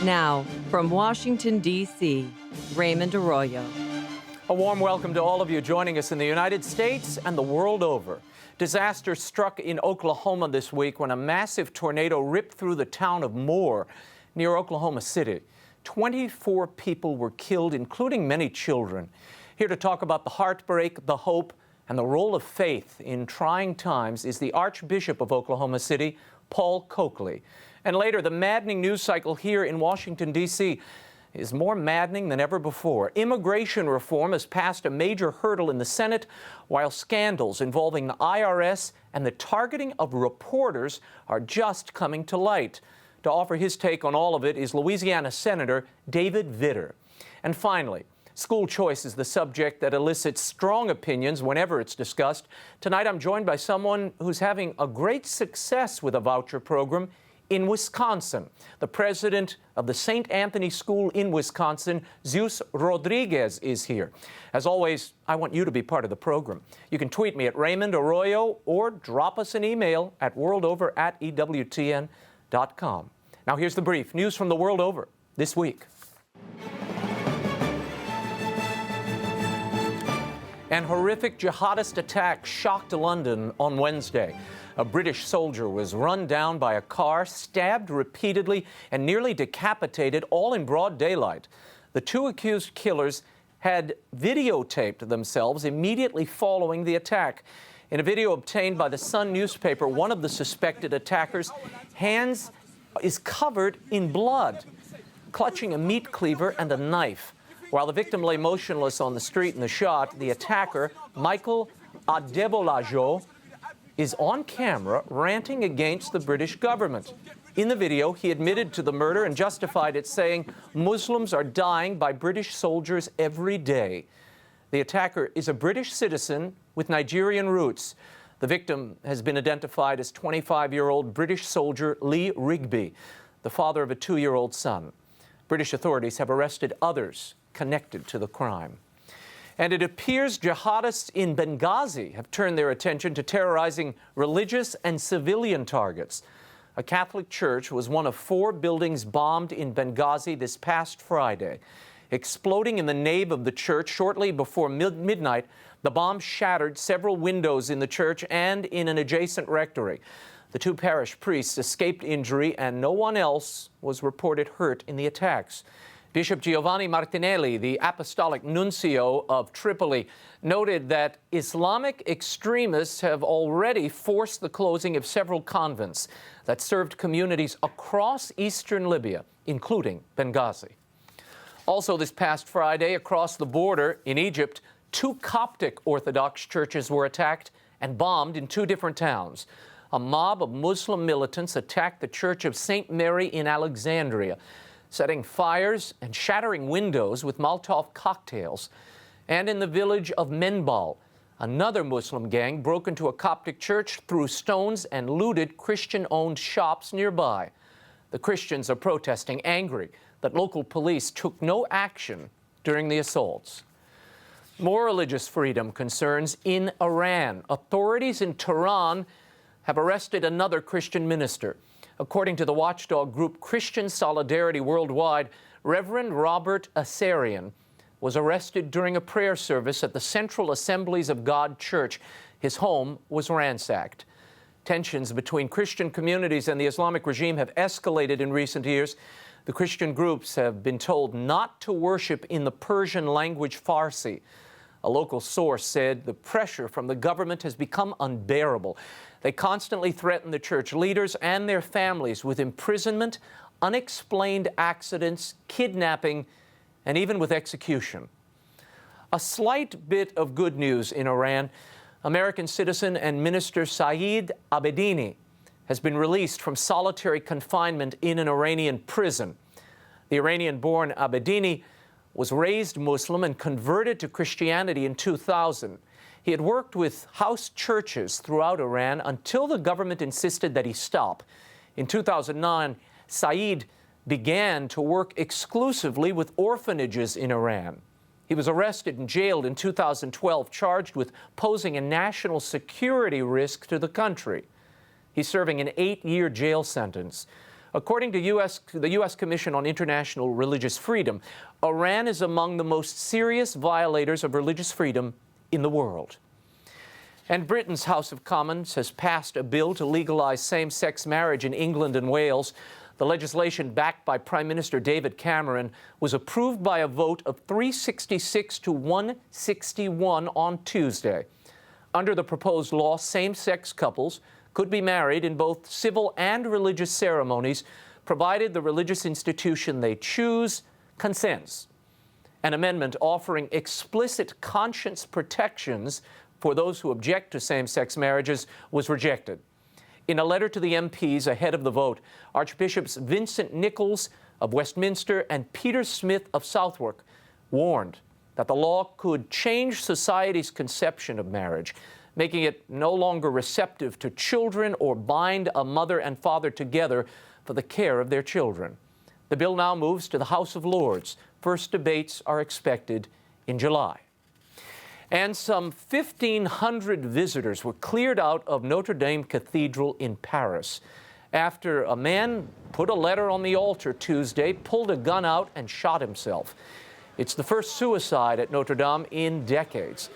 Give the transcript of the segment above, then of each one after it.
Now, from Washington, D.C., Raymond Arroyo. A warm welcome to all of you joining us in the United States and the world over. Disaster struck in Oklahoma this week when a massive tornado ripped through the town of Moore near Oklahoma City. 24 people were killed, including many children. Here to talk about the heartbreak, the hope, and the role of faith in trying times is the Archbishop of Oklahoma City, Paul COAKLEY. And later, the maddening news cycle here in Washington, D.C. is more maddening than ever before. Immigration reform has passed a major hurdle in the Senate, while scandals involving the IRS and the targeting of reporters are just coming to light. To offer his take on all of it is Louisiana Senator DAVID VITTER. And finally, school choice is the subject that elicits strong opinions whenever it's discussed. Tonight, I'm joined by someone who's having a great success with a voucher program in Wisconsin. The president of the St. Anthony School in Wisconsin, ZEUS RODRIGUEZ, is here. As always, I want you to be part of the program. You can tweet me at Raymond Arroyo or drop us an email at worldover@EWTN.com. Now here's the brief. News from the world over this week. An horrific jihadist attack shocked London on Wednesday. A British soldier was run down by a car, stabbed repeatedly, and nearly decapitated, all in broad daylight. The two accused killers had videotaped themselves immediately following the attack. In a video obtained by the Sun newspaper, one of the suspected attackers' hands is covered in blood, clutching a meat cleaver and a knife. While the victim lay motionless on the street in the shot, the attacker, Michael Adebolajo, is on camera ranting against the British government. In the video, he admitted to the murder and justified it, saying Muslims are dying by British soldiers every day. The attacker is a British citizen with Nigerian roots. The victim has been identified as 25-year-old British soldier Lee Rigby, the father of a 2-year-old son. British authorities have arrested others connected to the crime. And it appears jihadists in Benghazi have turned their attention to terrorizing religious and civilian targets. A Catholic church was one of 4 buildings bombed in Benghazi this past Friday. Exploding in the nave of the church shortly before midnight, the bomb shattered several windows in the church and in an adjacent rectory. The 2 parish priests escaped injury, and no one else was reported hurt in the attacks. Bishop Giovanni Martinelli, the Apostolic Nuncio of Tripoli, noted that Islamic extremists have already forced the closing of several convents that served communities across eastern Libya, including Benghazi. Also this past Friday, across the border in Egypt, 2 Coptic Orthodox churches were attacked and bombed in 2 different towns. A mob of Muslim militants attacked the Church of St. Mary in Alexandria, setting fires and shattering windows with Molotov cocktails. And in the village of Menbal, another Muslim gang broke into a Coptic church, threw stones, and looted Christian-owned shops nearby. The Christians are protesting, angry that local police took no action during the assaults. More religious freedom concerns in Iran. Authorities in Tehran have arrested another Christian minister. According to the watchdog group Christian Solidarity Worldwide, Reverend Robert Asarian was arrested during a prayer service at the Central Assemblies of God Church. His home was ransacked. Tensions between Christian communities and the Islamic regime have escalated in recent years. The Christian groups have been told not to worship in the Persian language Farsi. A local source said the pressure from the government has become unbearable. They constantly threaten the church leaders and their families with imprisonment, unexplained accidents, kidnapping, and even with execution. A slight bit of good news in Iran. American citizen and minister Saeed Abedini has been released from solitary confinement in an Iranian prison. The Iranian-born Abedini was raised Muslim and converted to Christianity in 2000. He had worked with house churches throughout Iran until the government insisted that he stop. In 2009, Saeed began to work exclusively with orphanages in Iran. He was arrested and jailed in 2012, charged with posing a national security risk to the country. He's serving an 8-year jail sentence. According to the U.S. Commission on International Religious Freedom, Iran is among the most serious violators of religious freedom in the world. And Britain's House of Commons has passed a bill to legalize same-sex marriage in England and Wales. The legislation, backed by Prime Minister David Cameron, was approved by a vote of 366 to 161 on Tuesday. Under the proposed law, same-sex couples could be married in both civil and religious ceremonies, provided the religious institution they choose consents. An amendment offering explicit conscience protections for those who object to same-sex marriages was rejected. In a letter to the MPs ahead of the vote, Archbishops Vincent Nichols of Westminster and Peter Smith of Southwark warned that the law could change society's conception of marriage, making it no longer receptive to children or bind a mother and father together for the care of their children. The bill now moves to the House of Lords. First debates are expected in July. And some 1,500 visitors were cleared out of Notre Dame Cathedral in Paris after a man put a letter on the altar Tuesday, pulled a gun out, and shot himself. It's the first suicide at Notre Dame in decades.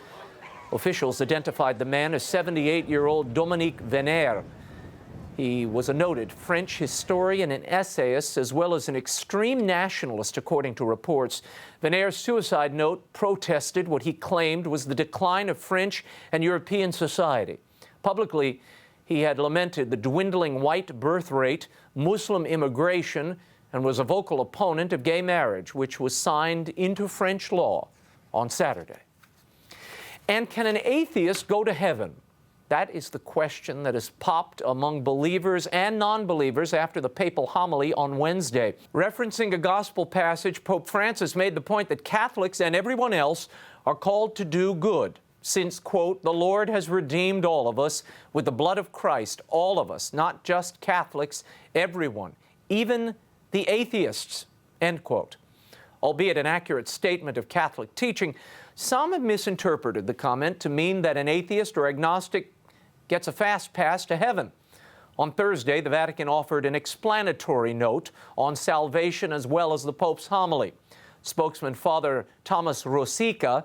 Officials identified the man as 78-year-old Dominique Venner. He was a noted French historian and essayist, as well as an extreme nationalist, according to reports. Venner's suicide note protested what he claimed was the decline of French and European society. Publicly, he had lamented the dwindling white birth rate, Muslim immigration, and was a vocal opponent of gay marriage, which was signed into French law on Saturday. And can an atheist go to heaven? That is the question that has popped among believers and non-believers after the papal homily on Wednesday. Referencing a gospel passage, Pope Francis made the point that Catholics and everyone else are called to do good, since, quote, the Lord has redeemed all of us with the blood of Christ, all of us, not just Catholics, everyone, even the atheists, end quote. Albeit an accurate statement of Catholic teaching, some have misinterpreted the comment to mean that an atheist or agnostic gets a fast pass to heaven. On Thursday, the Vatican offered an explanatory note on salvation as well as the Pope's homily. Spokesman Father Thomas Rosica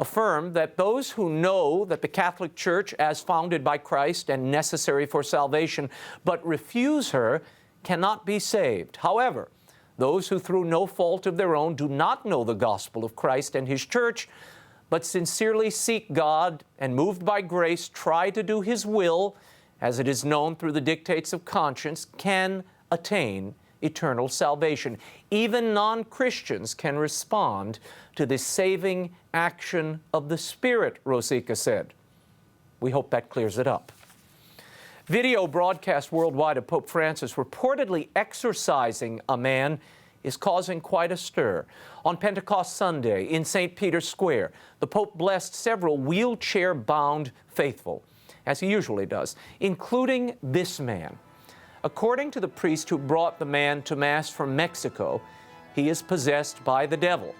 affirmed that those who know that the Catholic Church, as founded by Christ and necessary for salvation, but refuse her, cannot be saved. However, those who through no fault of their own do not know the gospel of Christ and His Church, but sincerely seek God and, moved by grace, try to do His will, as it is known through the dictates of conscience, can attain eternal salvation. Even non-Christians can respond to this saving action of the Spirit, Rosica said. We hope that clears it up. Video broadcast worldwide of Pope Francis reportedly exorcising a man is causing quite a stir. On Pentecost Sunday in St. Peter's Square, the Pope blessed several wheelchair-bound faithful, as he usually does, including this man. According to the priest who brought the man to Mass from Mexico, he is possessed by the devil.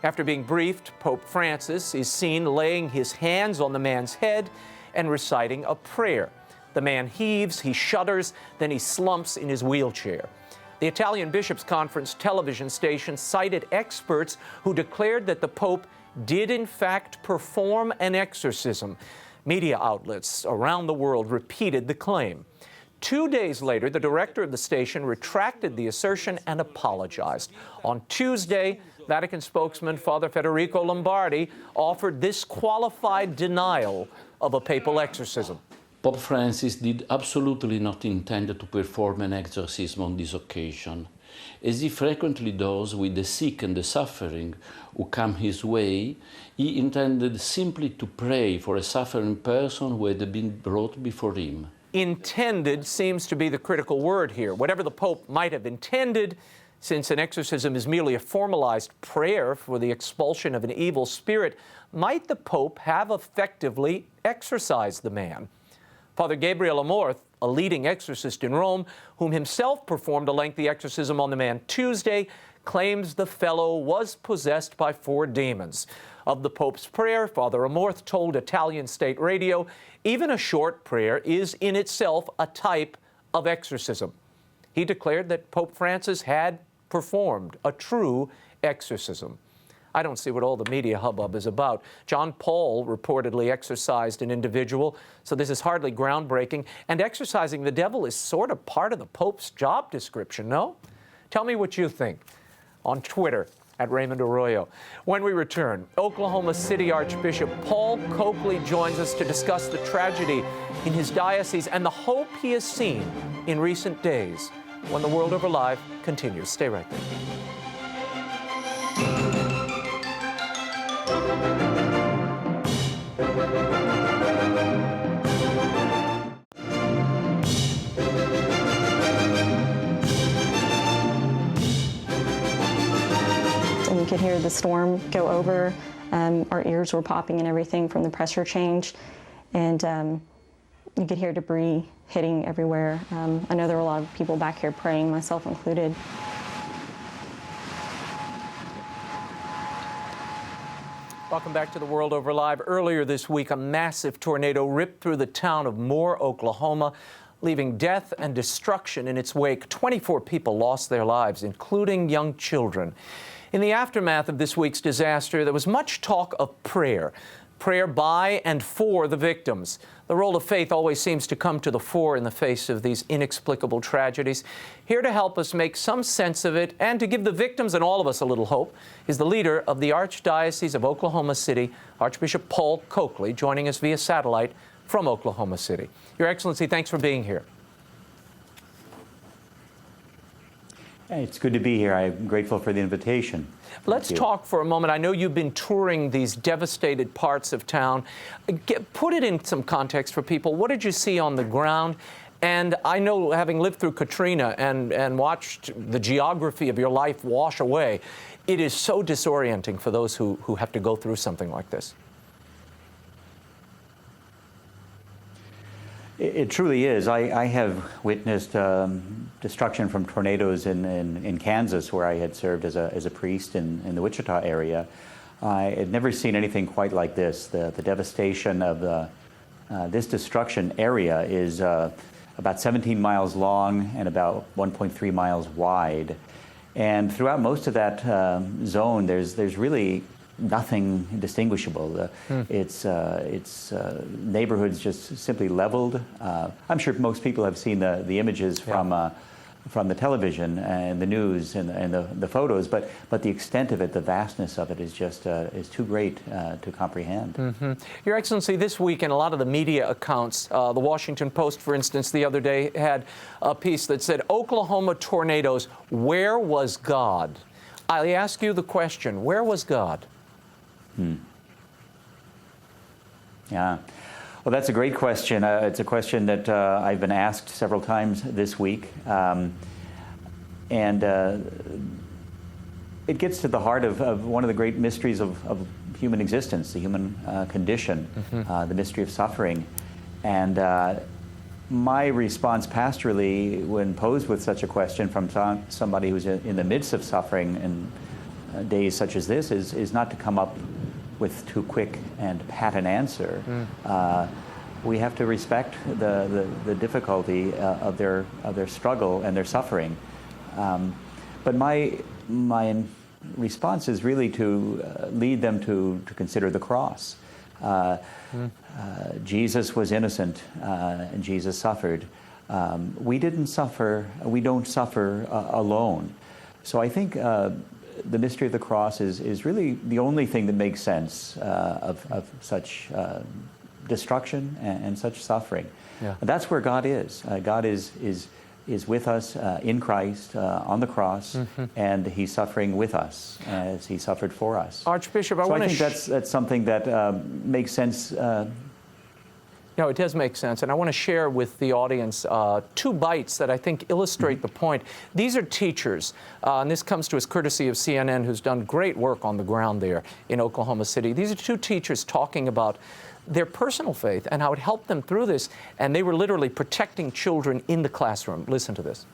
After being briefed, Pope Francis is seen laying his hands on the man's head and reciting a prayer. The man heaves, he shudders, then he slumps in his wheelchair. The Italian Bishops' Conference television station cited experts who declared that the Pope did in fact perform an exorcism. Media outlets around the world repeated the claim. 2 days later, the director of the station retracted the assertion and apologized. On Tuesday, Vatican spokesman Father Federico Lombardi offered this qualified denial of a papal exorcism. Pope Francis did absolutely not intend to perform an exorcism on this occasion. As he frequently does with the sick and the suffering who come his way, he intended simply to pray for a suffering person who had been brought before him. Intended seems to be the critical word here. Whatever the Pope might have intended, since an exorcism is merely a formalized prayer for the expulsion of an evil spirit, might the Pope have effectively exorcised the man? Father Gabriel Amorth, a leading exorcist in Rome, whom himself performed a lengthy exorcism on the man Tuesday, claims the fellow was possessed by 4 demons. Of the Pope's prayer, Father Amorth told Italian state radio, even a short prayer is in itself a type of exorcism. He declared that Pope Francis had performed a true exorcism. I don't see what all the media hubbub is about. John Paul reportedly exorcised an individual, so this is hardly groundbreaking. And exorcising the devil is sort of part of the Pope's job description, no? Tell me what you think on Twitter at Raymond Arroyo. When we return, Oklahoma City Archbishop Paul COAKLEY joins us to discuss the tragedy in his diocese and the hope he has seen in recent days. When the World Over Live continues. Stay right there. And you could hear the storm go over. Our ears were popping and everything from the pressure change. And you could hear debris hitting everywhere. I know there were a lot of people back here praying, myself included. Welcome back to the World Over Live. Earlier this week, a massive tornado ripped through the town of Moore, Oklahoma, leaving death and destruction in its wake. 24 people lost their lives, including young children. In the aftermath of this week's disaster, there was much talk of prayer by and for the victims. The role of faith always seems to come to the fore in the face of these inexplicable tragedies. Here to help us make some sense of it and to give the victims and all of us a little hope is the leader of the Archdiocese of Oklahoma City, Archbishop Paul COAKLEY, joining us via satellite from Oklahoma City. Your Excellency, thanks for being here. It's good to be here. I'm grateful for the invitation. Let's talk for a moment. I know you've been touring these devastated parts of town. Put it in some context for people. What did you see on the ground? And I know, having lived through Katrina and watched the geography of your life wash away, it is so disorienting for those who have to go through something like this. It truly is. I have witnessed destruction from tornadoes in Kansas, where I had served as a priest in the Wichita area. I had never seen anything quite like this. The devastation of this destruction area is about 17 miles long and about 1.3 miles wide. And throughout most of that zone, there's really nothing distinguishable. It's neighborhoods just simply leveled. I'm sure most people have seen the images from the television and the news and the photos, but the extent of it, the vastness of it is just is too great to comprehend. Mm-hmm. Your Excellency, this week in a lot of the media accounts, the Washington Post, for instance, the other day had a piece that said, "Oklahoma tornadoes, where was God?" I ask you the question, where was God? Yeah. Well, that's a great question. It's a question that I've been asked several times this week. And it gets to the heart of one of the great mysteries of human existence, the human condition, the mystery of suffering. And my response pastorally, when posed with such a question from somebody who's in the midst of suffering in days such as this, is not to come up with too quick and pat an answer. We have to respect the difficulty of their struggle and their suffering. But my response is really to lead them to consider the cross. Jesus was innocent, and Jesus suffered. We didn't suffer. We don't suffer alone. So I think the mystery of the cross is really the only thing that makes sense of such destruction and such suffering. Yeah. That's where God is. God is with us in Christ on the cross, and He's suffering with us as He suffered for us. Archbishop, I think that's something that makes sense. No, it does make sense, and I want to share with the audience 2 bites that I think illustrate the point. These are teachers, and this comes to us courtesy of CNN, who's done great work on the ground there in Oklahoma City. These are 2 teachers talking about their personal faith and how it helped them through this. And they were literally protecting children in the classroom. Listen to this.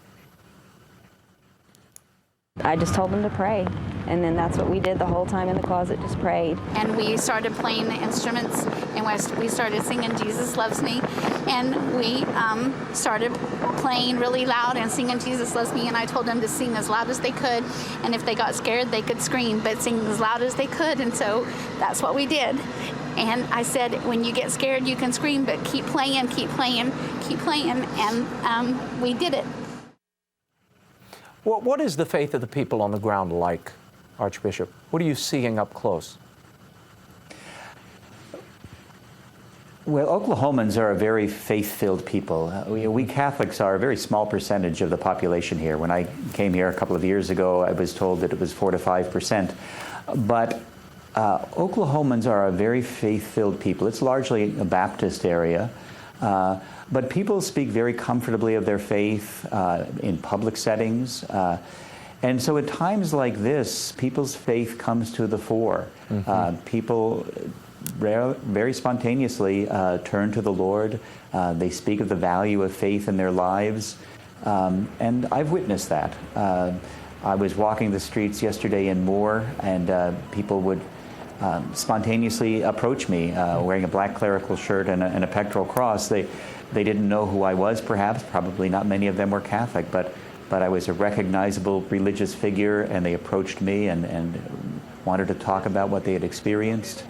I just told them to pray, and then that's what we did the whole time in the closet, just prayed. And we started playing the instruments, and we started singing Jesus Loves Me, and we started playing really loud and singing Jesus Loves Me, and I told them to sing as loud as they could, and if they got scared, they could scream, but sing as loud as they could, and so that's what we did. And I said, when you get scared, you can scream, but keep playing, keep playing, keep playing, and we did it. What is the faith of the people on the ground like, Archbishop? What are you seeing up close? Well, Oklahomans are a very faith-filled people. We Catholics are a very small percentage of the population here. When I came here a couple of years ago, I was told that it was 4 to 5%. But Oklahomans are a very faith-filled people. It's largely a Baptist area. But people speak very comfortably of their faith in public settings. And so at times like this, people's faith comes to the fore. People very spontaneously turn to the Lord. They speak of the value of faith in their lives. And I've witnessed that. I was walking the streets yesterday in Moore, and people would spontaneously approach me wearing a black clerical shirt and a pectoral cross. They didn't know who I was, perhaps. Probably not many of them were Catholic, but I was a recognizable religious figure, and they approached me and wanted to talk about what they had experienced,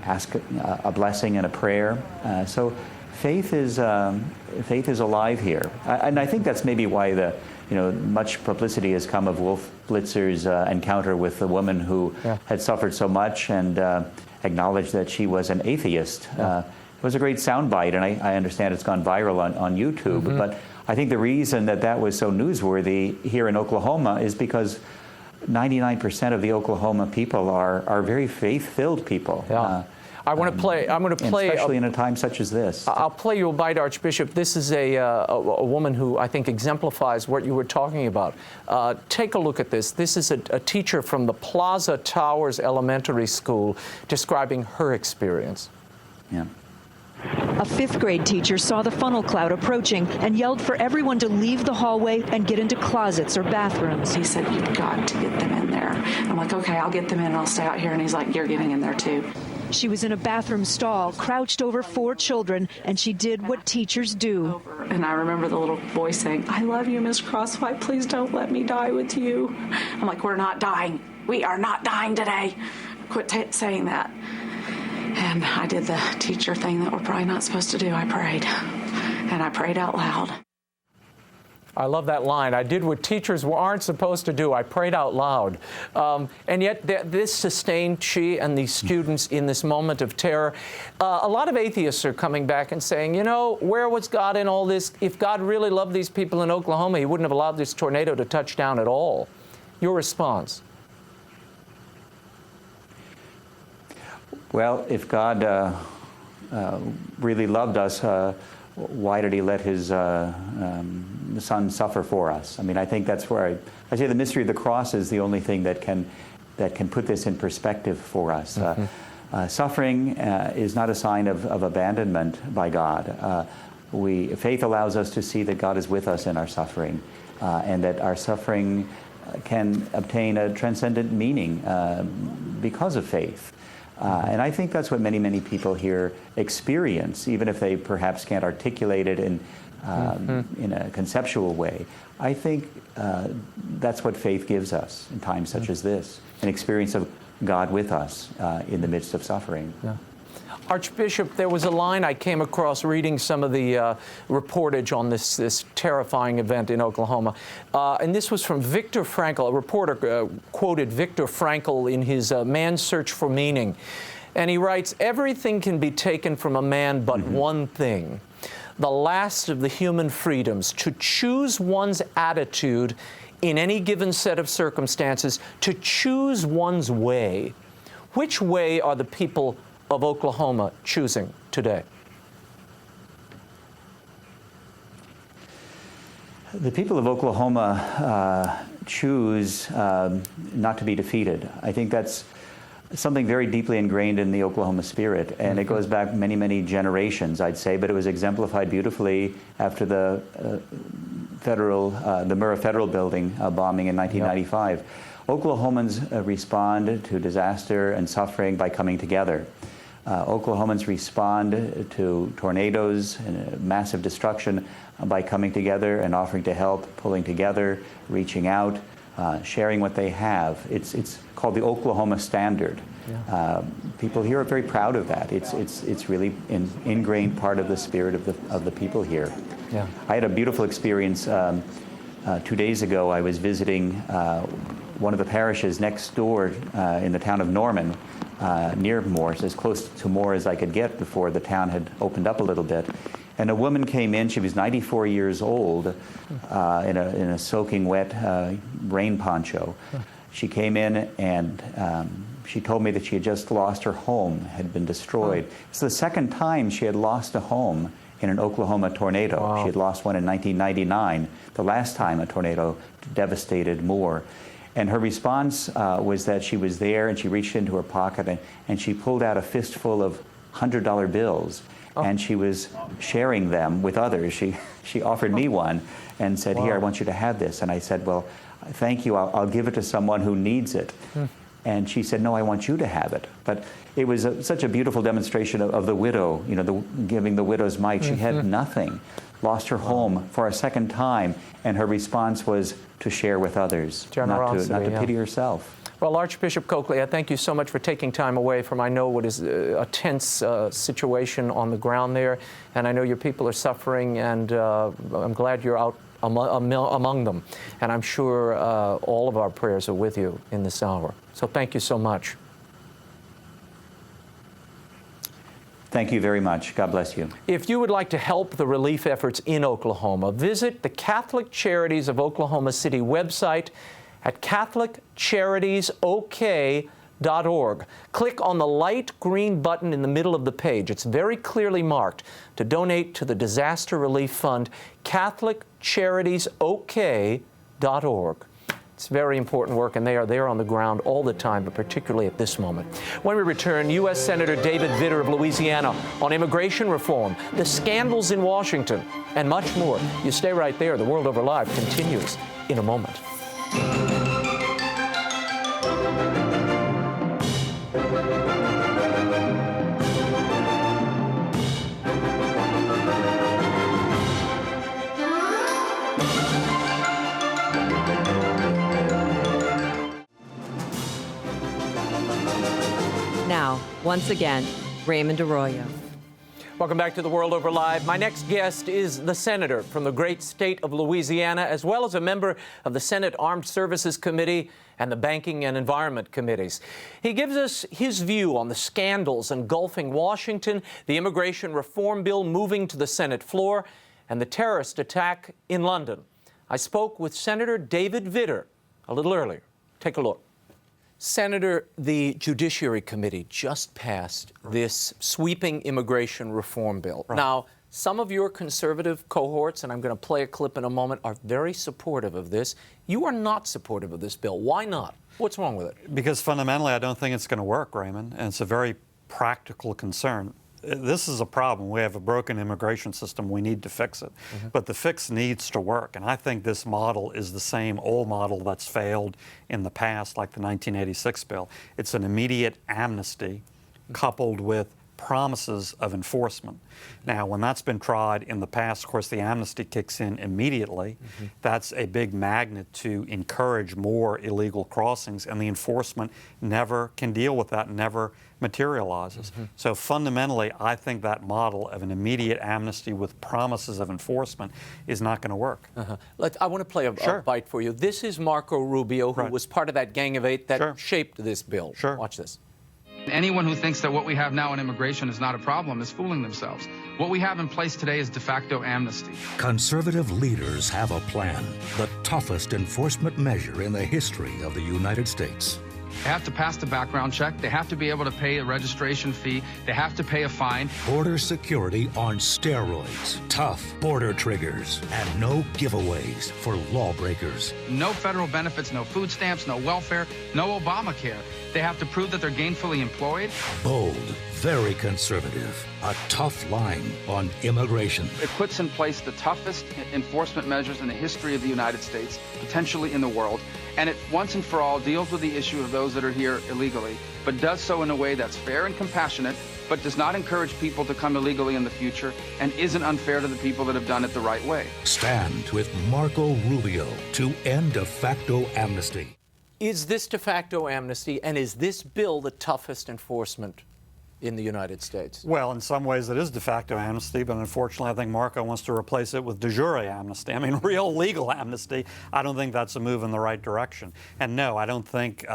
ask a blessing and a prayer. So faith is alive here, and I think that's maybe why much publicity has come of Wolf Blitzer's encounter with the woman who had suffered so much and acknowledged that she was an atheist. It was a great soundbite, and I understand it's gone viral on YouTube. But I think the reason that was so newsworthy here in Oklahoma is because 99% of the Oklahoma people are very faith-filled people. I'm going to play. Especially in a time such as this. I'll play you a bite, Archbishop. This is a woman who I think exemplifies what you were talking about. Take a look at this. This is a teacher from the Plaza Towers Elementary School describing her experience. Yeah. A fifth-grade teacher saw the funnel cloud approaching and yelled for everyone to leave the hallway and get into closets or bathrooms. He said, "You've got to get them in there." I'm like, "Okay, I'll get them in and I'll stay out here." And he's like, "You're getting in there too." She was in a bathroom stall, crouched over 4 children, and she did what teachers do. And I remember the little boy saying, "I love you, Miss Crosswhite. Please don't let me die with you." I'm like, "We're not dying. We are not dying today. Quit saying that." And I did the teacher thing that we're probably not supposed to do. I prayed, and I prayed out loud. I love that line. I did what teachers aren't supposed to do. I prayed out loud. And yet this sustained she and these students in this moment of terror. A lot of atheists are coming back and saying, where was God in all this? If God really loved these people in Oklahoma, he wouldn't have allowed this tornado to touch down at all. Your response? Well, if God really loved us, why did he let his son suffer for us? I mean, I think that's where I say the mystery of the cross is the only thing that can put this in perspective for us. Suffering is not a sign of abandonment by God. Faith allows us to see that God is with us in our suffering, and that our suffering can obtain a transcendent meaning because of faith. And I think that's what many, many people here experience, even if they perhaps can't articulate it in a conceptual way. I think that's what faith gives us in times such as this, an experience of God with us in the midst of suffering. Yeah. Archbishop, there was a line I came across reading some of the reportage on this terrifying event in Oklahoma. And this was from Viktor Frankl. A reporter quoted Viktor Frankl in his Man's Search for Meaning. And he writes, "Everything can be taken from a man but one thing, the last of the human freedoms, to choose one's attitude in any given set of circumstances, to choose one's way." Which way are the people of Oklahoma choosing today? The people of Oklahoma choose not to be defeated. I think that's something very deeply ingrained in the Oklahoma spirit, and it goes back many, many generations, I'd say, but it was exemplified beautifully after the Murrah Federal Building bombing in 1995. Yep. Oklahomans respond to disaster and suffering by coming together. Oklahomans respond to tornadoes and massive destruction by coming together and offering to help, pulling together, reaching out, sharing what they have. It's called the Oklahoma Standard. Yeah. People here are very proud of that. It's really an ingrained part of the spirit of the people here. Yeah. I had a beautiful experience 2 days ago. I was visiting one of the parishes next door in the town of Norman, near Morris, as close to Moore as I could get before the town had opened up a little bit. And a woman came in, she was 94 years old, in a soaking wet rain poncho. She came in and she told me that she had just lost her home, had been destroyed. It's the second time she had lost a home in an Oklahoma tornado. Wow. She had lost one in 1999, the last time a tornado devastated Moore. And her response was that she was there and she reached into her pocket and she pulled out a fistful of $100 bills. And she was sharing them with others. She offered me one and said, "Here, I want you to have this." And I said, "Well, thank you. I'll give it to someone who needs it." And she said, "No, I want you to have it." But it was such a beautiful demonstration of the widow, you know, giving the widow's mite. She had nothing, lost her home for a second time, and her response was to share with others, generosity, not to pity herself. Well, Archbishop Coakley, I thank you so much for taking time away from, I know, what is a tense situation on the ground there, and I know your people are suffering, and I'm glad you're out among them, and I'm sure all of our prayers are with you in this hour. So thank you so much. Thank you very much. God bless you. If you would like to help the relief efforts in Oklahoma, visit the Catholic Charities of Oklahoma City website at CatholicCharitiesOK.org. Click on the light green button in the middle of the page. It's very clearly marked to donate to the Disaster Relief Fund, CatholicCharitiesOK.org. It's very important work, and they are there on the ground all the time, but particularly at this moment. When we return, U.S. Senator David Vitter of Louisiana on immigration reform, the scandals in Washington, and much more. You stay right there. The World Over Live continues in a moment. Now, once again, Raymond Arroyo. Welcome back to the World Over Live. My next guest is the senator from the great state of Louisiana, as well as a member of the Senate Armed Services Committee and the Banking and Environment Committees. He gives us his view on the scandals engulfing Washington, the immigration reform bill moving to the Senate floor, and the terrorist attack in London. I spoke with Senator David Vitter a little earlier. Take a look. Senator, the Judiciary Committee just passed this sweeping immigration reform bill. Right. Now, some of your conservative cohorts, and I'm going to play a clip in a moment, are very supportive of this. You are not supportive of this bill. Why not? What's wrong with it? Because fundamentally, I don't think it's going to work, Raymond, and it's a very practical concern. This is a problem. We have a broken immigration system. We need to fix it. But the fix needs to work. And I think this model is the same old model that's failed in the past, like the 1986 bill. It's an immediate amnesty coupled with promises of enforcement. Now, when that's been tried in the past, of course, the amnesty kicks in immediately. That's a big magnet to encourage more illegal crossings, and the enforcement never can deal with that, never materializes. So fundamentally, I think that model of an immediate amnesty with promises of enforcement is not going to work. I want to play a bite for you. This is Marco Rubio, who was part of that Gang of Eight that shaped this bill. Watch this. Anyone who thinks that what we have now in immigration is not a problem is fooling themselves. What we have in place today is de facto amnesty. Conservative leaders have a plan, the toughest enforcement measure in the history of the United States. They have to pass the background check. They have to be able to pay a registration fee. They have to pay a fine. Border security on steroids, tough border triggers, and no giveaways for lawbreakers. No federal benefits, no food stamps, no welfare, no Obamacare. They have to prove that they're gainfully employed. Bold, very conservative, a tough line on immigration. It puts in place the toughest enforcement measures in the history of the United States, potentially in the world, and it once and for all deals with the issue of those that are here illegally, but does so in a way that's fair and compassionate, but does not encourage people to come illegally in the future, and isn't unfair to the people that have done it the right way. Stand with Marco Rubio to end de facto amnesty. Is this de facto amnesty, and is this bill the toughest enforcement in the United States? Well, in some ways it is de facto amnesty, but unfortunately I think Marco wants to replace it with de jure amnesty. I mean, real legal amnesty. I don't think that's a move in the right direction. And no, I don't think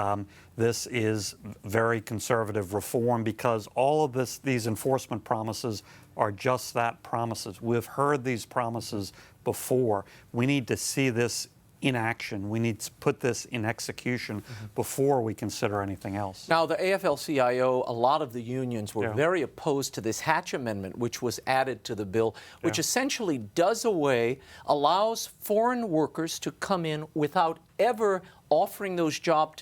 this is very conservative reform, because all of these enforcement promises are just that, promises. We've heard these promises before. We need to see this in action. We need to put this in execution before we consider anything else. Now, the AFL-CIO, a lot of the unions were very opposed to this Hatch Amendment, which was added to the bill, which essentially does away, allows foreign workers to come in without ever offering those jobs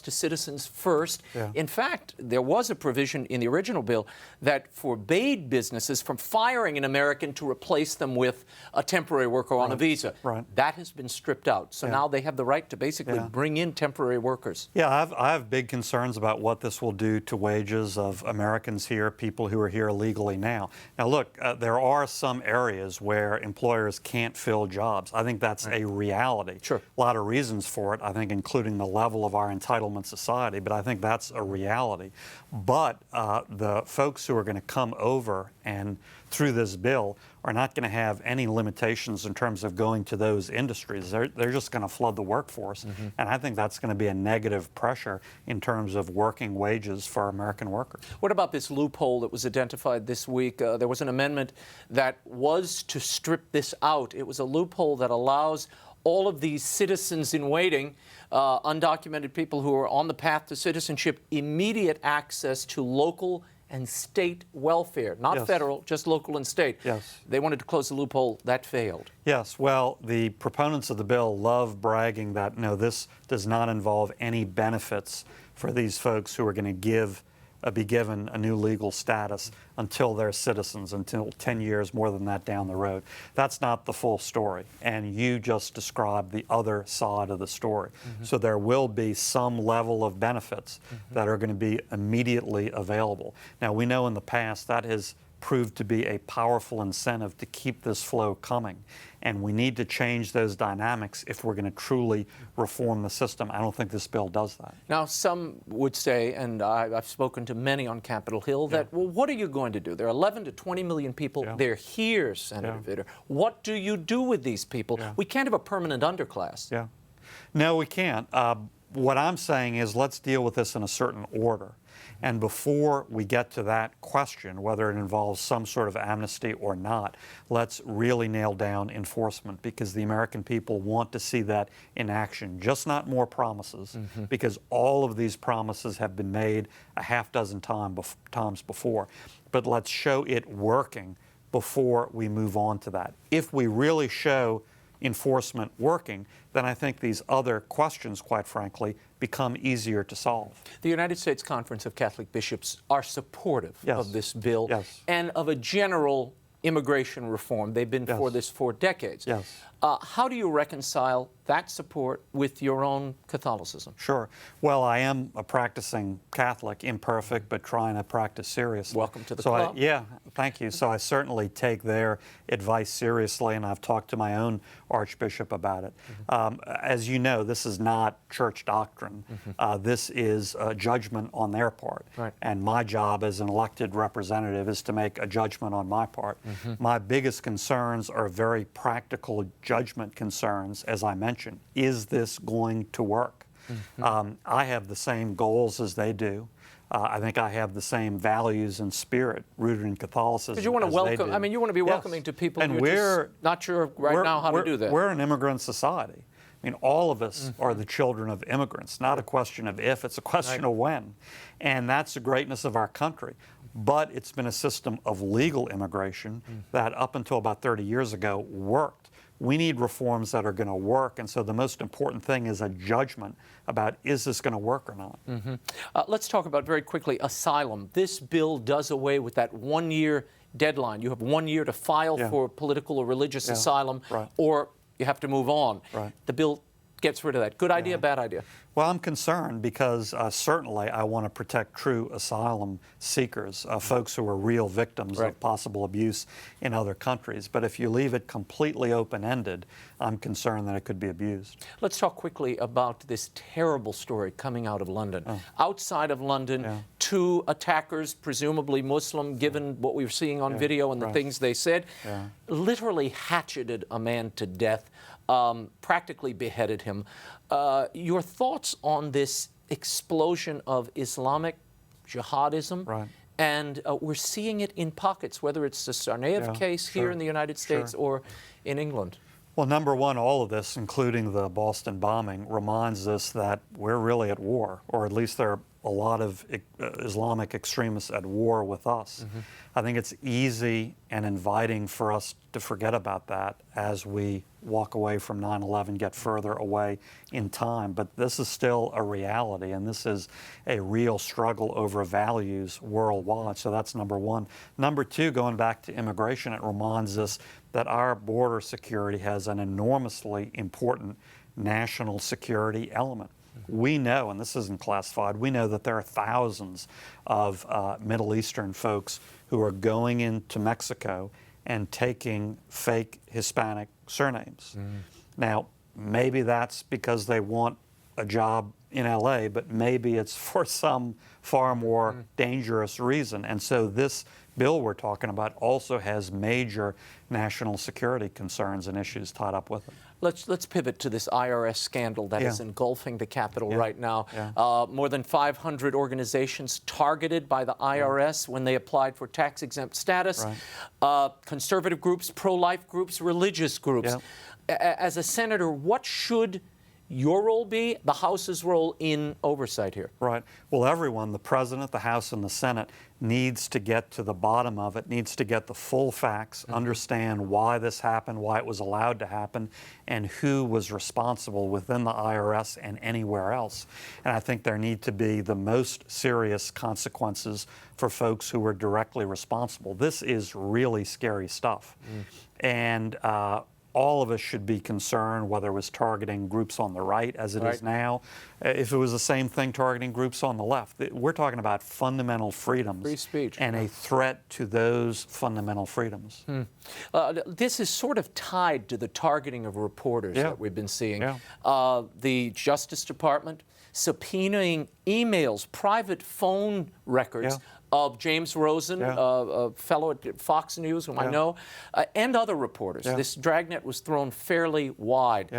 to citizens first. In fact, there was a provision in the original bill that forbade businesses from firing an American to replace them with a temporary worker on a visa. That has been stripped out. So now they have the right to basically bring in temporary workers. Yeah, I have big concerns about what this will do to wages of Americans here, people who are here legally now. Now look, there are some areas where employers can't fill jobs. I think that's a reality. A lot of reasons for it, I think, including the level of our entitlement society, but I think that's a reality. But the folks who are going to come over and through this bill are not going to have any limitations in terms of going to those industries. They're just going to flood the workforce, and I think that's going to be a negative pressure in terms of working wages for American workers. What about this loophole that was identified this week? There was an amendment that was to strip this out. It was a loophole that allows all of these citizens in waiting, undocumented people who are on the path to citizenship, immediate access to local and state welfare, not federal, just local and state. They wanted to close the loophole. That failed. Yes, well, the proponents of the bill love bragging that, no, this does not involve any benefits for these folks who are going to be given a new legal status until they're citizens, until 10 years, more than that, down the road. That's not the full story, and you just described the other side of the story. So there will be some level of benefits that are going to be immediately available. Now, we know in the past that has proved to be a powerful incentive to keep this flow coming. And we need to change those dynamics if we're going to truly reform the system. I don't think this bill does that. Now, some would say, and I've spoken to many on Capitol Hill, that, well, what are you going to do? There are 11 to 20 million people. They're here, Senator Vitter. What do you do with these people? We can't have a permanent underclass. No, we can't. What I'm saying is, let's deal with this in a certain order. And before we get to that question, whether it involves some sort of amnesty or not, let's really nail down enforcement, because the American people want to see that in action, just not more promises, because all of these promises have been made a half dozen times before. But let's show it working before we move on to that. If we really show enforcement working, then I think these other questions, quite frankly, become easier to solve. The United States Conference of Catholic Bishops are supportive of this bill and of a general immigration reform. They've been for this for decades. How do you reconcile that support with your own Catholicism? Sure. Well, I am a practicing Catholic, imperfect, but trying to practice seriously. Welcome to the club. Thank you. So I certainly take their advice seriously, and I've talked to my own Archbishop about it. As you know, this is not church doctrine. This is a judgment on their part. And my job as an elected representative is to make a judgment on my part. My biggest concerns are very practical judgment concerns, as I mentioned. Is this going to work? I have the same goals as they do. I think I have the same values and spirit rooted in Catholicism. Because you want to welcome, I mean, you want to be welcoming to people, and we're just not sure now how to do that. We're an immigrant society. I mean, all of us are the children of immigrants, not a question of if, it's a question of when. And that's the greatness of our country. But it's been a system of legal immigration that up until about 30 years ago worked. We need reforms that are going to work, and so the most important thing is a judgment about is this going to work or not. Let's talk about very quickly asylum. This bill does away with that 1-year deadline. You have 1 year to file for political or religious asylum, or you have to move on. The bill gets rid of that. Good idea, bad idea? Well, I'm concerned because certainly I want to protect true asylum seekers, folks who are real victims of possible abuse in other countries. But if you leave it completely open-ended, I'm concerned that it could be abused. Let's talk quickly about this terrible story coming out of London. Outside of London, 2 attackers, presumably Muslim, given what we were seeing on video and the things they said, literally hatcheted a man to death. Practically beheaded him. Your thoughts on this explosion of Islamic jihadism? And we're seeing it in pockets, whether it's the Tsarnaev case here in the United States or in England. Well, number one, all of this, including the Boston bombing, reminds us that we're really at war, or at least there are a lot of Islamic extremists at war with us. I think it's easy and inviting for us to forget about that as we walk away from 9/11, get further away in time. But this is still a reality, and this is a real struggle over values worldwide. So that's number one. Number two, going back to immigration, it reminds us that our border security has an enormously important national security element. We know, and this isn't classified, we know that there are thousands of Middle Eastern folks who are going into Mexico and taking fake Hispanic surnames. Now, maybe that's because they want a job in LA, but maybe it's for some far more dangerous reason. And so this bill we're talking about also has major national security concerns and issues tied up with it. Let's pivot to this IRS scandal that is engulfing the Capitol right now. More than 500 organizations targeted by the IRS when they applied for tax-exempt status. Conservative groups, pro-life groups, religious groups. As a senator, what should your role be, the House's role in oversight here? Right. Well, everyone, the President, the House, and the Senate, needs to get to the bottom of it, needs to get the full facts, understand why this happened, why it was allowed to happen, and who was responsible within the IRS and anywhere else. And I think there need to be the most serious consequences for folks who were directly responsible. This is really scary stuff. And all of us should be concerned whether it was targeting groups on the right, as it is now, if it was the same thing targeting groups on the left. We're talking about fundamental freedoms. Free speech. And a threat to those fundamental freedoms. This is sort of tied to the targeting of reporters that we've been seeing. The Justice Department subpoenaing emails, private phone records of James Rosen, a fellow at Fox News, whom I know, and other reporters. This dragnet was thrown fairly wide.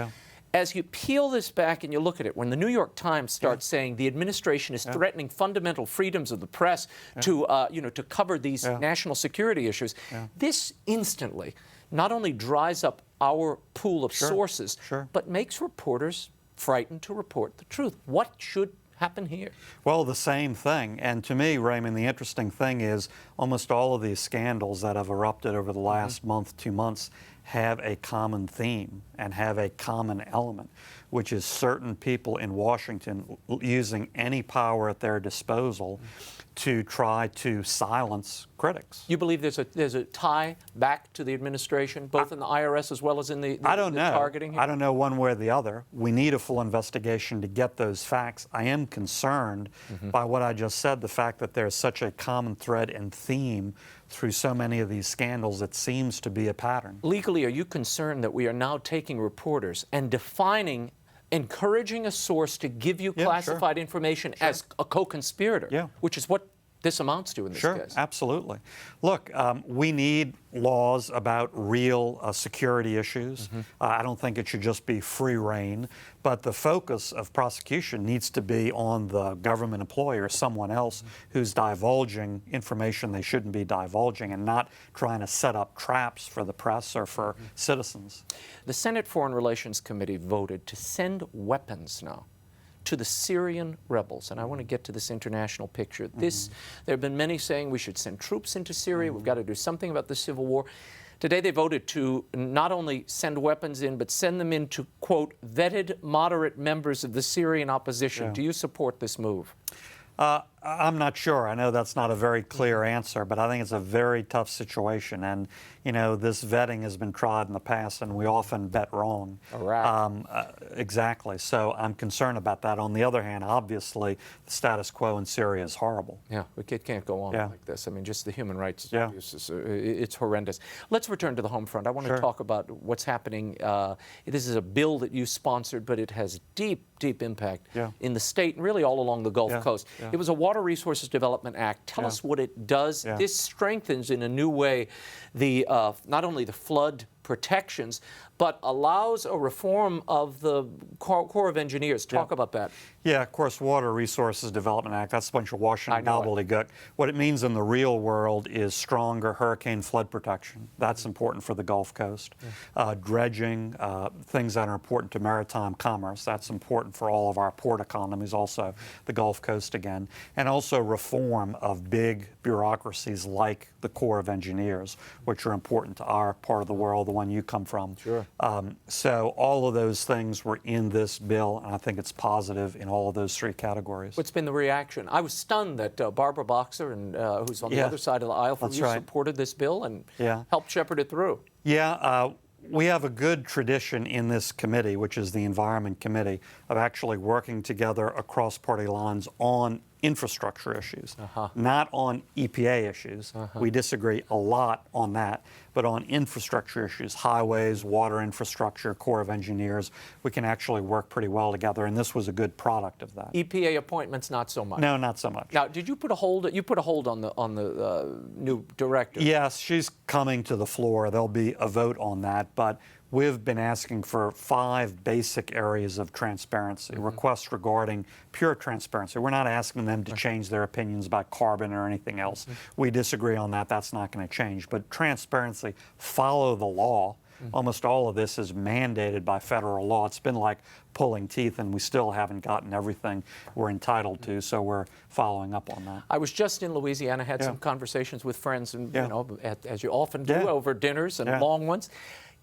As you peel this back and you look at it, when the New York Times starts saying the administration is threatening fundamental freedoms of the press to, to cover these national security issues, this instantly not only dries up our pool of sources, but makes reporters frightened to report the truth. What should happen here? Well, the same thing. And to me, Raymond, the interesting thing is almost all of these scandals that have erupted over the last month, 2 months, have a common theme and have a common element, which is certain people in Washington using any power at their disposal to try to silence critics. You believe there's a tie back to the administration, both in the IRS as well as in the targeting here? I don't know one way or the other. We need a full investigation to get those facts. I am concerned by what I just said, the fact that there's such a common thread and theme through so many of these scandals. It seems to be a pattern. Legally, are you concerned that we are now taking reporters and encouraging a source to give you classified information as a co-conspirator, which is what this amounts to in this Sure, case. absolutely. Look, we need laws about real security issues. I don't think it should just be free reign, but the focus of prosecution needs to be on the government employee or someone else who's divulging information they shouldn't be divulging, and not trying to set up traps for the press or for citizens. The Senate Foreign Relations Committee voted to send weapons now to the Syrian rebels. And I want to get to this international picture. There have been many saying we should send troops into Syria, we've got to do something about the civil war. Today they voted to not only send weapons in, but send them in to, quote, vetted moderate members of the Syrian opposition. Yeah. Do you support this move? I'm not sure. I know that's not a very clear answer, but I think it's a very tough situation. And, you know, this vetting has been tried in the past, and we often bet wrong. Exactly. So I'm concerned about that. On the other hand, obviously, the status quo in Syria is horrible. Yeah, it can't go on like this. I mean, just the human rights abuses, it's horrendous. Let's return to the home front. I want to talk about what's happening. This is a bill that you sponsored, but it has deep impact in the state and really all along the Gulf Coast. It was a Water Resources Development Act. Tell us what it does. This strengthens in a new way the not only the flood protections, but allows a reform of the Corps of Engineers. Talk about that. Yeah, of course, Water Resources Development Act, that's a bunch of Washington gobbledygook. What it means in the real world is stronger hurricane flood protection. That's important for the Gulf Coast. Dredging, things that are important to maritime commerce. That's important for all of our port economies, also the Gulf Coast again. And also reform of big bureaucracies like the Corps of Engineers, which are important to our part of the world, the one you come from. So all of those things were in this bill, and I think it's positive in all of those three categories. What's been the reaction? I was stunned that Barbara Boxer, and who's on the other side of the aisle from you, supported this bill and helped shepherd it through. We have a good tradition in this committee, which is the Environment Committee, of actually working together across party lines on infrastructure issues, not on EPA issues. We disagree a lot on that, but on infrastructure issues, highways, water infrastructure, Corps of Engineers, we can actually work pretty well together, and this was a good product of that. EPA appointments, not so much. No, not so much. Now, did you put a hold? You put a hold on the new director? Yes, she's coming to the floor. There'll be a vote on that, but we've been asking for 5 basic areas of transparency, requests regarding pure transparency. We're not asking them to change their opinions about carbon or anything else. We disagree on that. That's not going to change. But transparency, follow the law. Almost all of this is mandated by federal law. It's been like pulling teeth, and we still haven't gotten everything we're entitled to, so we're following up on that. I was just in Louisiana, had some conversations with friends, and you know, as you often do, over dinners and long ones.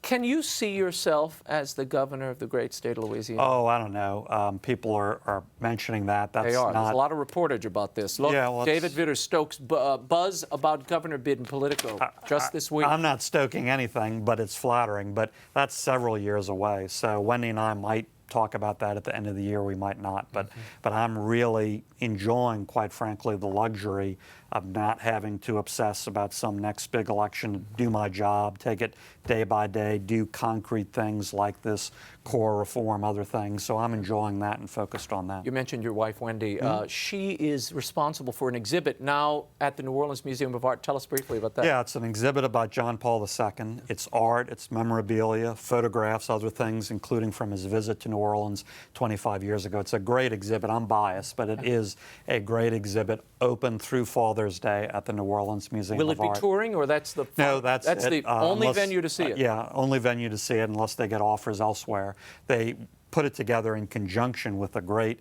Can you see yourself as the governor of the great state of Louisiana? Oh, I don't know. People are mentioning that. That's they are. Not... There's a lot of reportage about this. Look, David Vitter stokes buzz about Governor Bid in Politico just this week. I'm not stoking anything, but it's flattering. But that's several years away. So Wendy and I might talk about that at the end of the year. We might not. But I'm really enjoying, quite frankly, the luxury of not having to obsess about some next big election, do my job, take it day by day, do concrete things like this core reform, other things. So I'm enjoying that and focused on that. You mentioned your wife, Wendy. She is responsible for an exhibit now at the New Orleans Museum of Art. Tell us briefly about that. Yeah, it's an exhibit about John Paul II. It's art, it's memorabilia, photographs, other things, including from his visit to New Orleans 25 years ago. It's a great exhibit. I'm biased, but it is a great exhibit, open through Father's Day at the New Orleans Museum of Art. Will it be touring, or that's the the only venue to see it? Yeah, only venue to see it unless they get offers elsewhere. They put it together in conjunction with a great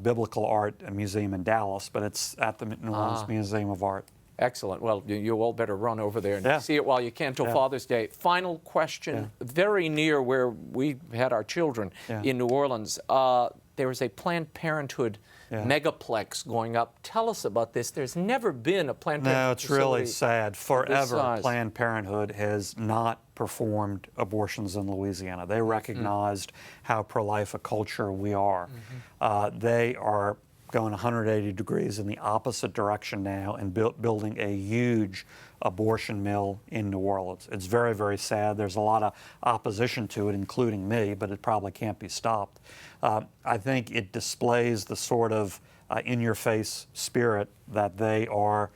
biblical art museum in Dallas, but it's at the New Orleans Museum of Art. Excellent. Well, you all better run over there and see it while you can till Father's Day. Final question, very near where we had our children in New Orleans. There is a Planned Parenthood megaplex going up. Tell us about this. There's never been a Planned Parenthood No, it's really sad. Forever, Planned Parenthood has not performed abortions in Louisiana. They recognized how pro-life a culture we are. They are going 180 degrees in the opposite direction now and building a huge abortion mill in New Orleans. It's very, very sad. There's a lot of opposition to it, including me, but it probably can't be stopped. I think it displays the sort of in-your-face spirit that they are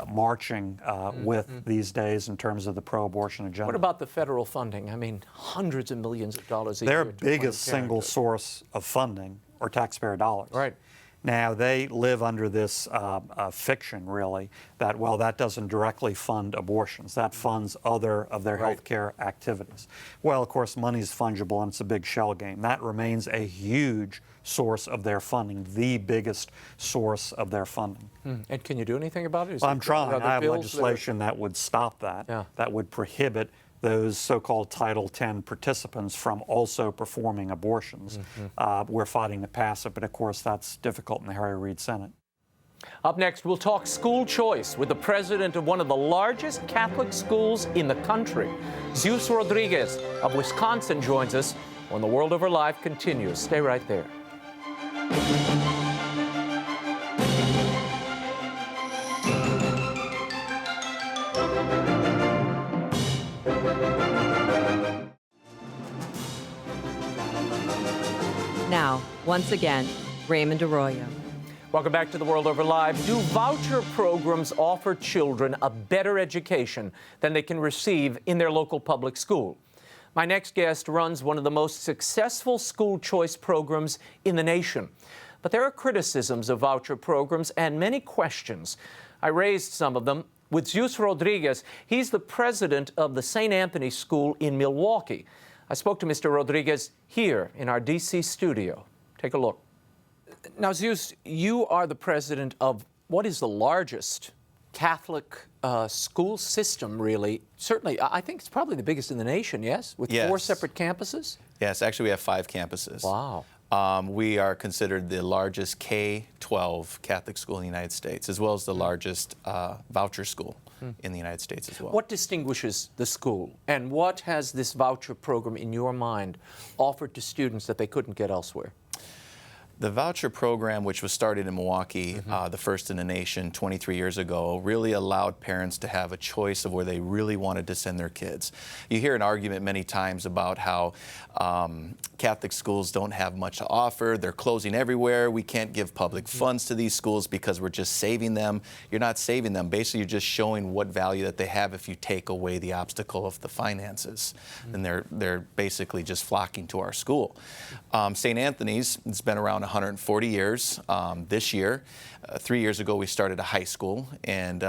marching with these days in terms of the pro-abortion agenda. What about the federal funding? I mean, hundreds of millions of dollars a Their year. biggest single source of funding are taxpayer dollars. Right. Now, they live under this fiction, really, that, well, that doesn't directly fund abortions. That funds other of their health care activities. Well, of course, money is fungible, and it's a big shell game. That remains a huge source of their funding, the biggest source of their funding. And can you do anything about it? I'm trying. I have legislation that would stop that, that would prohibit those so-called Title X participants from also performing abortions. We're fighting to pass it, but of course that's difficult in the Harry Reid Senate. Up next, we'll talk school choice with the president of one of the largest Catholic schools in the country. ZEUS Rodriguez of Wisconsin joins us when the World Over Live continues. Stay right there. Now, once again, Raymond Arroyo. Welcome back to the World Over Live. Do voucher programs offer children a better education than they can receive in their local public school? My next guest runs one of the most successful school choice programs in the nation. But there are criticisms of voucher programs and many questions. I raised some of them with ZEUS Rodriguez. He's the president of the St. Anthony School in Milwaukee. I spoke to Mr. Rodriguez here in our D.C. studio. Take a look. Now, ZEUS, you are the president of what is the largest Catholic school system, really. Certainly, I think it's probably the biggest in the nation, yes? With 4 separate campuses? Yes, actually we have 5 campuses. Wow. We are considered the largest K-12 Catholic school in the United States, as well as the largest voucher school in the United States as well. What distinguishes the school, and what has this voucher program, in your mind, offered to students that they couldn't get elsewhere? The voucher program, which was started in Milwaukee, the first in the nation 23 years ago, really allowed parents to have a choice of where they really wanted to send their kids. You hear an argument many times about how Catholic schools don't have much to offer, they're closing everywhere, we can't give public funds to these schools because we're just saving them. You're not saving them. Basically, you're just showing what value that they have if you take away the obstacle of the finances. And they're basically just flocking to our school. St. Anthony's, it's been around 140 years. This year, 3 years ago, we started a high school, and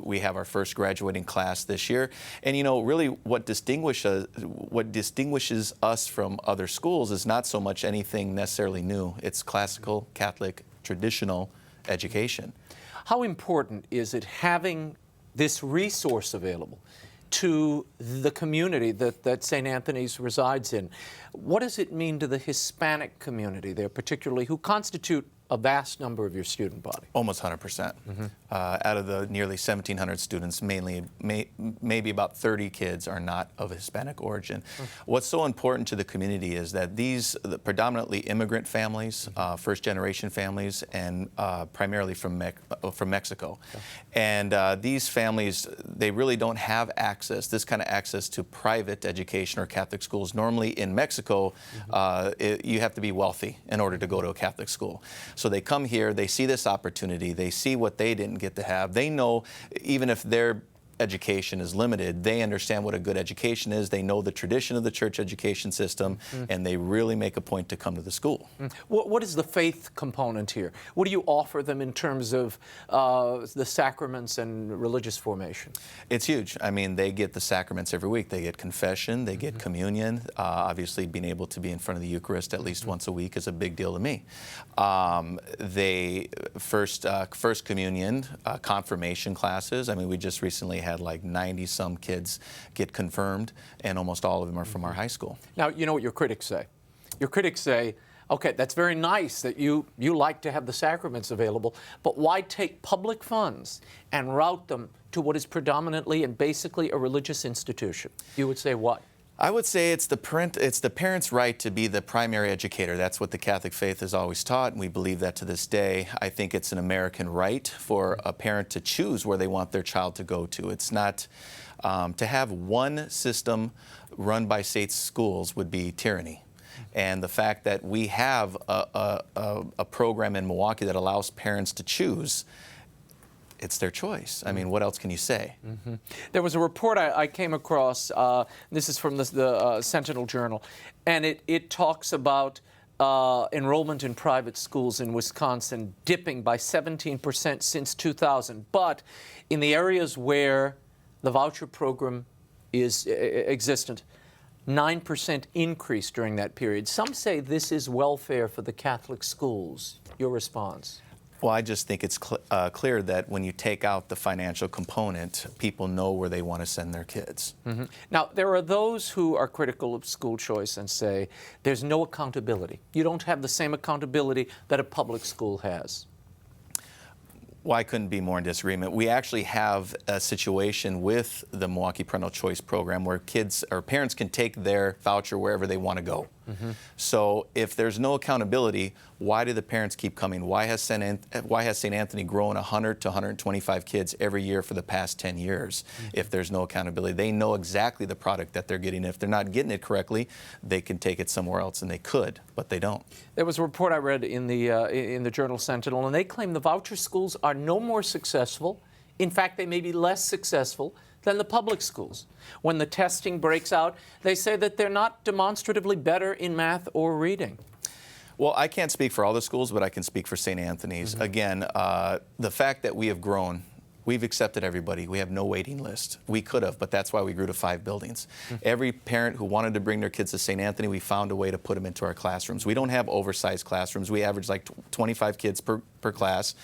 we have our first graduating class this year. And you know, really, what distinguishes us from other schools is not so much anything necessarily new. It's classical, Catholic, traditional education. How important is it having this resource available to the community that St. Anthony's resides in? What does it mean to the Hispanic community there, particularly, who constitute a vast number of your student body? Almost 100%. Out of the nearly 1,700 students, maybe about 30 kids are not of Hispanic origin. What's so important to the community is that these predominantly immigrant families, first-generation families, and primarily from Mexico. And these families, they really don't have this kind of access to private education or Catholic schools. Normally in Mexico, you have to be wealthy in order to go to a Catholic school. So they come here, they see this opportunity, they see what they didn't get to have. They know, even if their education is limited, they understand what a good education is, they know the tradition of the church education system, and they really make a point to come to the school. What is the faith component here? What do you offer them in terms of the sacraments and religious formation? It's huge. I mean, they get the sacraments every week. They get confession, they get communion. Obviously, being able to be in front of the Eucharist at least once a week is a big deal to me. They first communion, confirmation classes. I mean, we just recently had like 90-some kids get confirmed, and almost all of them are from our high school. Now, you know what your critics say. Your critics say, okay, that's very nice that you like to have the sacraments available, but why take public funds and route them to what is predominantly and basically a religious institution? You would say what? I would say it's the parent's right to be the primary educator. That's what the Catholic faith has always taught, and we believe that to this day. I think it's an American right for a parent to choose where they want their child to go to. It's not to have one system run by state schools would be tyranny. And the fact that we have a program in Milwaukee that allows parents to choose, it's their choice. I mean, what else can you say? There was a report I came across, this is from the Sentinel Journal, and it talks about enrollment in private schools in Wisconsin dipping by 17% since 2000. But in the areas where the voucher program is existent, 9% increase during that period. Some say this is welfare for the Catholic schools. Your response? Well, I just think it's clear that when you take out the financial component, people know where they want to send their kids. Now, there are those who are critical of school choice and say there's no accountability. You don't have the same accountability that a public school has. Well, I couldn't be more in disagreement. We actually have a situation with the Milwaukee Parental Choice Program where kids or parents can take their voucher wherever they want to go. So if there's no accountability, why do the parents keep coming? Why has St. Anthony grown 100 to 125 kids every year for the past 10 years if there's no accountability? They know exactly the product that they're getting. If they're not getting it correctly, they can take it somewhere else, and they could, but they don't. There was a report I read in the Journal Sentinel, and they claim the voucher schools are no more successful. In fact, they may be less successful than the public schools. When the testing breaks out, they say that they're not demonstratively better in math or reading. Well, I can't speak for all the schools, but I can speak for St. Anthony's. Again, the fact that we have grown, we've accepted everybody. We have no waiting list. We could have, but that's why we grew to 5 buildings. Every parent who wanted to bring their kids to St. Anthony, we found a way to put them into our classrooms. We don't have oversized classrooms. We average like 25 kids per class.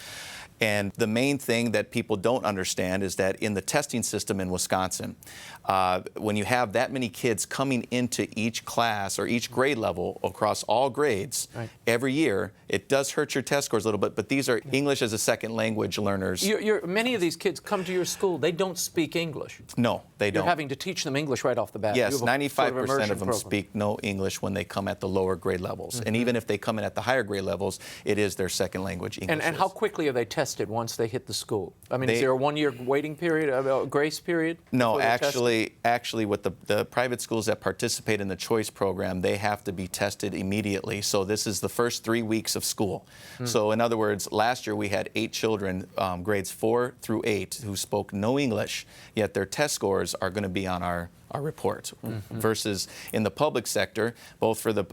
And the main thing that people don't understand is that in the testing system in Wisconsin, when you have that many kids coming into each class or each grade level across all grades every year, it does hurt your test scores a little bit, but these are English as a second language learners. Many of these kids come to your school, they don't speak English. No, they don't. You're having to teach them English right off the bat. Yes, 95% of them speak no English when they come at the lower grade levels. And even if they come in at the higher grade levels, it is their second language, English. And how quickly are they tested once they hit the school? I mean, is there a 1-year waiting period, a grace period? No, actually, with the private schools that participate in the choice program, they have to be tested immediately. So this is the first 3 weeks of school. So in other words, last year we had 8 children, grades 4 through 8, who spoke no English, yet their test scores are going to be on our report. Versus in the public sector, both for the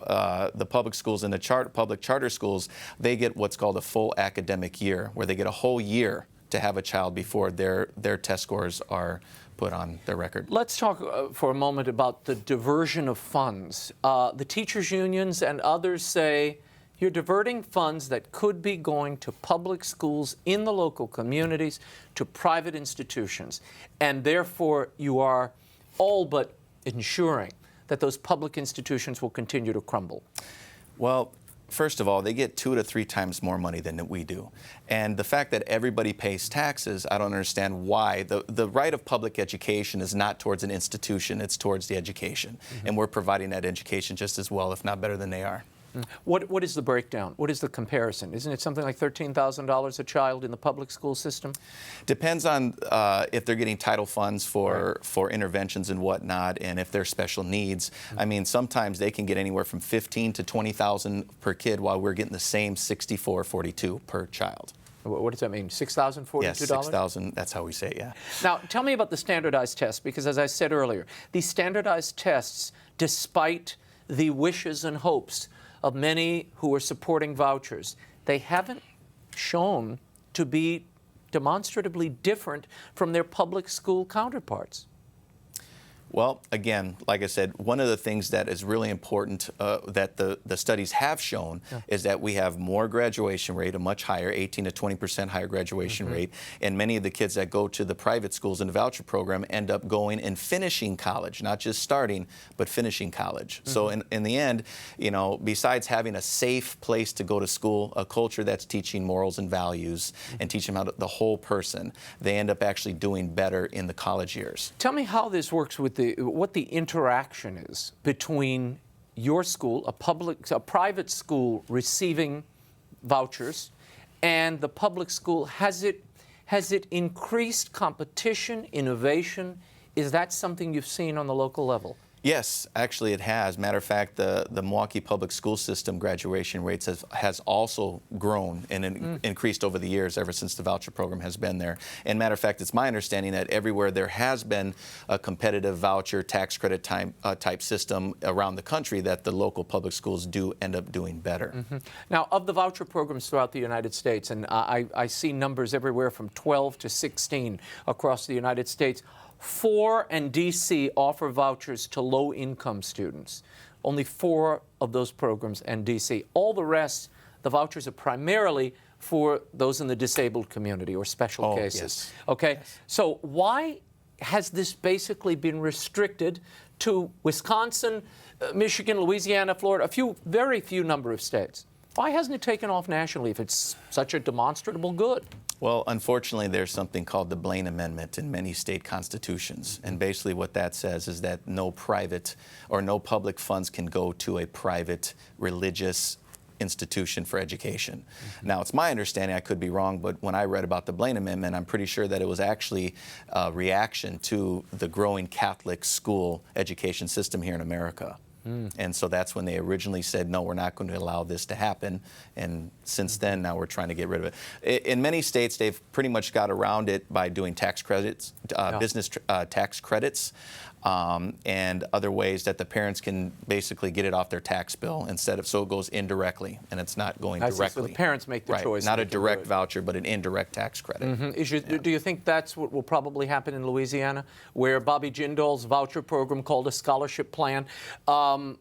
public schools and the public charter schools, they get what's called a full academic year, where they get a whole year to have a child before their test scores are put on their record. Let's talk for a moment about the diversion of funds. The teachers' unions and others say you're diverting funds that could be going to public schools in the local communities to private institutions, and therefore you are all but ensuring that those public institutions will continue to crumble. Well, first of all, they get 2 to 3 times more money than we do. And the fact that everybody pays taxes, I don't understand why. The right of public education is not towards an institution, it's towards the education. And we're providing that education just as well, if not better than they are. What is the breakdown? What is the comparison? Isn't it something like $13,000 a child in the public school system? Depends on if they're getting title funds for interventions and whatnot, and if they're special needs. I mean, sometimes they can get anywhere from $15,000 to $20,000 per kid, while we're getting the same $64.42 per child. What does that mean? $6,042? Yes, $6,000. That's how we say it, yeah. Now, tell me about the standardized tests, because as I said earlier, these standardized tests, despite the wishes and hopes of many who are supporting vouchers, they haven't shown to be demonstratively different from their public school counterparts. Well, again, like I said, one of the things that is really important that the studies have shown is that we have more graduation rate, a much higher, 18 to 20% higher graduation rate, and many of the kids that go to the private schools in the voucher program end up going and finishing college, not just starting, but finishing college. So in the end, you know, besides having a safe place to go to school, a culture that's teaching morals and values and teaching them how the whole person, they end up actually doing better in the college years. Tell me how this works with what the interaction is between your school, a private school receiving vouchers, and the public school. Has it increased competition, innovation? Is that something you've seen on the local level? Yes, actually it has. Matter of fact, the Milwaukee public school system graduation rates has also grown and increased over the years ever since the voucher program has been there. And matter of fact, it's my understanding that everywhere there has been a competitive voucher tax credit type system around the country, that the local public schools do end up doing better. Now, of the voucher programs throughout the United States, and I see numbers everywhere from 12 to 16 across the United States, 4 and D.C. offer vouchers to low-income students. Only 4 of those programs and D.C. All the rest, the vouchers are primarily for those in the disabled community or special cases. Yes. Okay, yes. So why has this basically been restricted to Wisconsin, Michigan, Louisiana, Florida, very few number of states? Why hasn't it taken off nationally if it's such a demonstrable good? Well, unfortunately, there's something called the Blaine Amendment in many state constitutions. And basically what that says is that no private or no public funds can go to a private religious institution for education. Now, it's my understanding, I could be wrong, but when I read about the Blaine Amendment, I'm pretty sure that it was actually a reaction to the growing Catholic school education system here in America. And so that's when they originally said, no, we're not going to allow this to happen. And since then, now we're trying to get rid of it. In many states, they've pretty much got around it by doing tax credits, business tax credits, and other ways that the parents can basically get it off their tax bill instead of, so it goes indirectly and it's not going directly. So the parents make the choice. Not a direct voucher, but an indirect tax credit. Do you think that's what will probably happen in Louisiana, where Bobby Jindal's voucher program called a scholarship plan,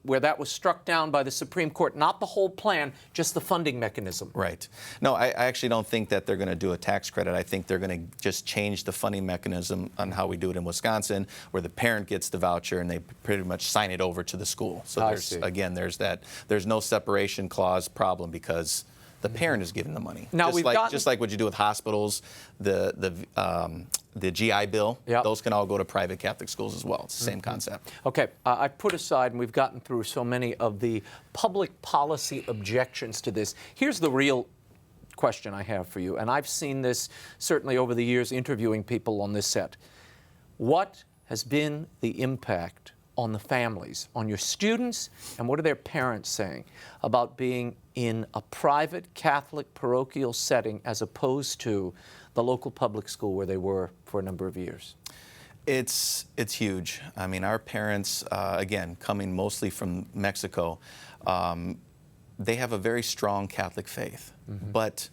where that was struck down by the Supreme Court, not the whole plan, just the funding mechanism? Right. No, I actually don't think that they're going to do a tax credit. I think they're going to just change the funding mechanism on how we do it in Wisconsin, where the parent gets the voucher and they pretty much sign it over to the school. So there's no separation clause problem because the parent is giving the money. Now just like what you do with hospitals, the GI Bill, those can all go to private Catholic schools as well. It's the same concept. Okay, I've put aside, and we've gotten through so many of the public policy objections to this. Here's the real question I have for you, and I've seen this certainly over the years interviewing people on this set. What has been the impact on the families, on your students, and what are their parents saying about being in a private Catholic parochial setting as opposed to the local public school where they were for a number of years? It's huge. I mean, our parents, again, coming mostly from Mexico, they have a very strong Catholic faith, but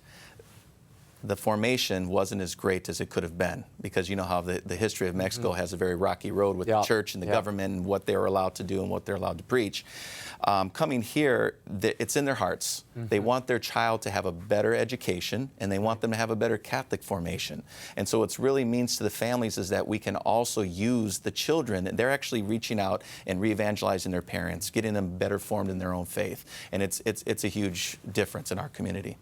the formation wasn't as great as it could have been, because you know how the history of Mexico has a very rocky road with the church and the government and what they're allowed to do and what they're allowed to preach. Coming here, it's in their hearts. They want their child to have a better education, and they want them to have a better Catholic formation. And so what really means to the families is that we can also use the children. They're actually reaching out and re-evangelizing their parents, getting them better formed in their own faith. And it's a huge difference in our community.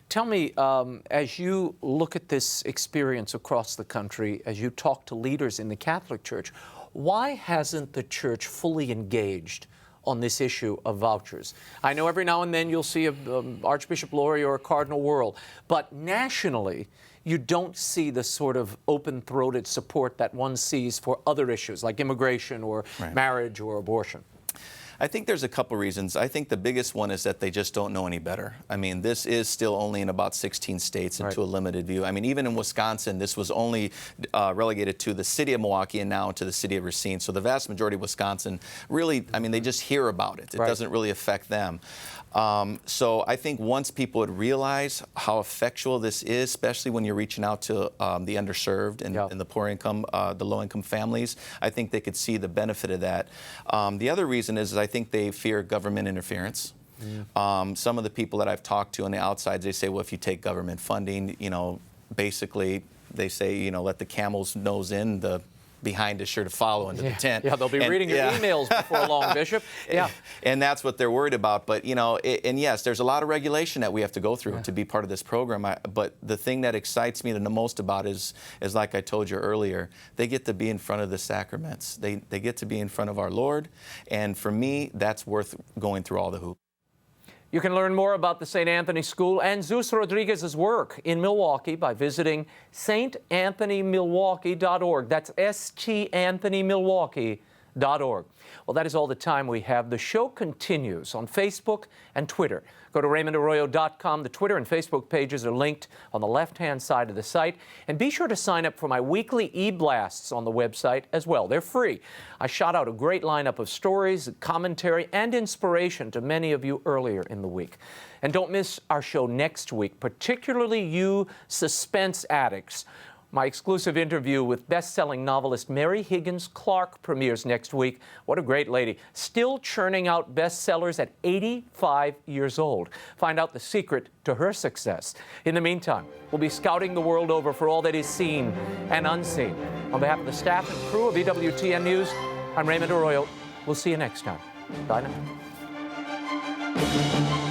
Tell me, as you look at this experience across the country, as you talk to leaders in the Catholic Church, why hasn't the Church fully engaged on this issue of vouchers? I know every now and then you'll see Archbishop Lori or a Cardinal Wuerl, but nationally, you don't see the sort of open-throated support that one sees for other issues like immigration or marriage or abortion. I think there's a couple reasons. I think the biggest one is that they just don't know any better. I mean, this is still only in about 16 states and to a limited view. I mean, even in Wisconsin, this was only relegated to the city of Milwaukee and now to the city of Racine. So the vast majority of Wisconsin really, I mean, they just hear about it. It doesn't really affect them. So I think once people would realize how effectual this is, especially when you're reaching out to the underserved and the poor income, the low income families, I think they could see the benefit of that. The other reason is I think they fear government interference. Some of the people that I've talked to on the outside, they say, well, if you take government funding, you know, basically they say, you know, let the camel's nose in, the behind is sure to follow into the tent. Yeah, they'll be reading your emails before long, Bishop. And that's what they're worried about. But, you know, and yes, there's a lot of regulation that we have to go through to be part of this program. But the thing that excites me the most about is like I told you earlier, they get to be in front of the sacraments. They get to be in front of our Lord. And for me, that's worth going through all the hoops. You can learn more about the St. Anthony School and ZEUS Rodriguez's work in Milwaukee by visiting StAnthonyMilwaukee.org. That's StAnthonyMilwaukee.org. raymondarroyo.org. Well, that is all the time we have. The show continues on Facebook and Twitter. Go to RaymondArroyo.com. The Twitter and Facebook pages are linked on the left-hand side of the site. And be sure to sign up for my weekly e-blasts on the website as well. They're free. I shot out a great lineup of stories, commentary, and inspiration to many of you earlier in the week. And don't miss our show next week, particularly you suspense addicts. My exclusive interview with best-selling novelist Mary Higgins Clark premieres next week. What a great lady. Still churning out bestsellers at 85 years old. Find out the secret to her success. In the meantime, we'll be scouting the world over for all that is seen and unseen. On behalf of the staff and crew of EWTN News, I'm Raymond Arroyo. We'll see you next time. Bye now.